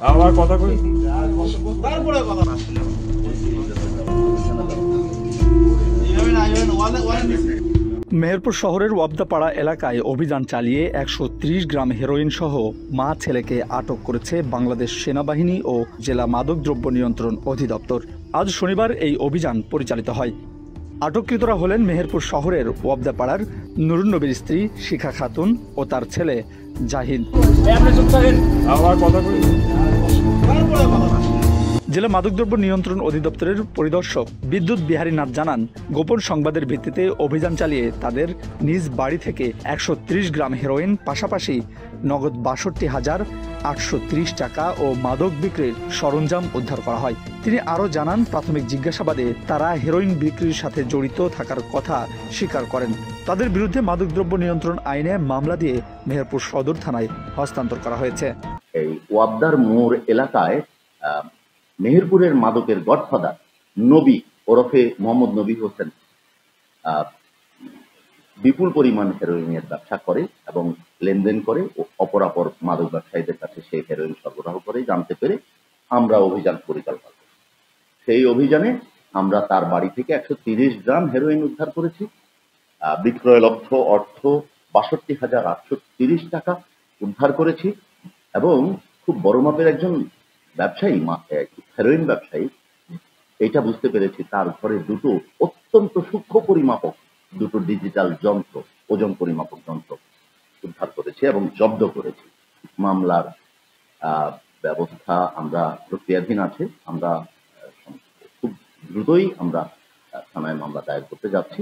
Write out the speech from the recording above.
আবার কথা কই তারপরে কথা মেহেরপুর শহরের ওয়াবদাপাড়া এলাকায় অভিযান চালিয়ে ১৩০ গ্রাম হেরোইন সহ মা ছেলেকে আটক করেছে বাংলাদেশ সেনাবাহিনী ও জেলা মাদকদ্রব্য নিয়ন্ত্রণ অধিদপ্তর। আজ শনিবার এই অভিযান পরিচালিত হয়। আটককৃতরা হলেন মেহেরপুর শহরের ওয়াবদাপাড়ার নুরুন নবীর স্ত্রী শিখা খাতুন ও তার ছেলে জাহিদ। আবার কথা কই জেলা মাদকদ্রব্য নিয়ন্ত্রণ অধিদপ্তরের পরিদর্শক বিদ্যুৎ বিহারীনাথ জানান, গোপন সংবাদের ভিত্তিতে অভিযান চালিয়ে তাদের নিজ বাড়ি থেকে ১৩০ গ্রাম হেরোইন, পাশাপাশি নগদ ৬২,৮৩০ টাকা ও মাদক বিক্রির সরঞ্জাম উদ্ধার করা হয়। তিনি আরও জানান, প্রাথমিক জিজ্ঞাসাবাদে তারা হেরোইন বিক্রির সাথে জড়িত থাকার কথা স্বীকার করেন। তাদের বিরুদ্ধে মাদকদ্রব্য নিয়ন্ত্রণ আইনে মামলা দিয়ে মেহেরপুর সদর থানায় হস্তান্তর করা হয়েছে। এই ওয়াবদার মোড় এলাকায় মেহেরপুরের মাদকের গডফাদার নবী ওরফে মোহাম্মদ নবী হোসেন বিপুল পরিমাণ হেরোইনের ব্যবসা করে এবং লেনদেন করে ও অপরাপর মাদক ব্যবসায়ীদের কাছে সেই হেরোইন সরবরাহ করে জানতে পেরে আমরা অভিযান পরিচালনা করি। সেই অভিযানে আমরা তার বাড়ি থেকে ১৩০ গ্রাম হেরোইন উদ্ধার করেছি। বিক্রয় লক্ষ্য অর্থ ৬২,৮৩০ টাকা উদ্ধার করেছি এবং খুব বড় মাপের একজন ব্যবসায়ী, হেরোইন ব্যবসায়ী, এটা বুঝতে পেরেছি তার ঘরে দুটো অত্যন্ত সূক্ষ্ম পরিমাপক দুটো ডিজিটাল যন্ত্র, ওজন পরিমাপক যন্ত্র উদ্ধার করেছি এবং জব্দ করেছি। মামলার ব্যবস্থা আমরা প্রক্রিয়াধীন আছে। আমরা খুব দ্রুতই আমরা থানায় মামলা দায়ের করতে যাচ্ছি।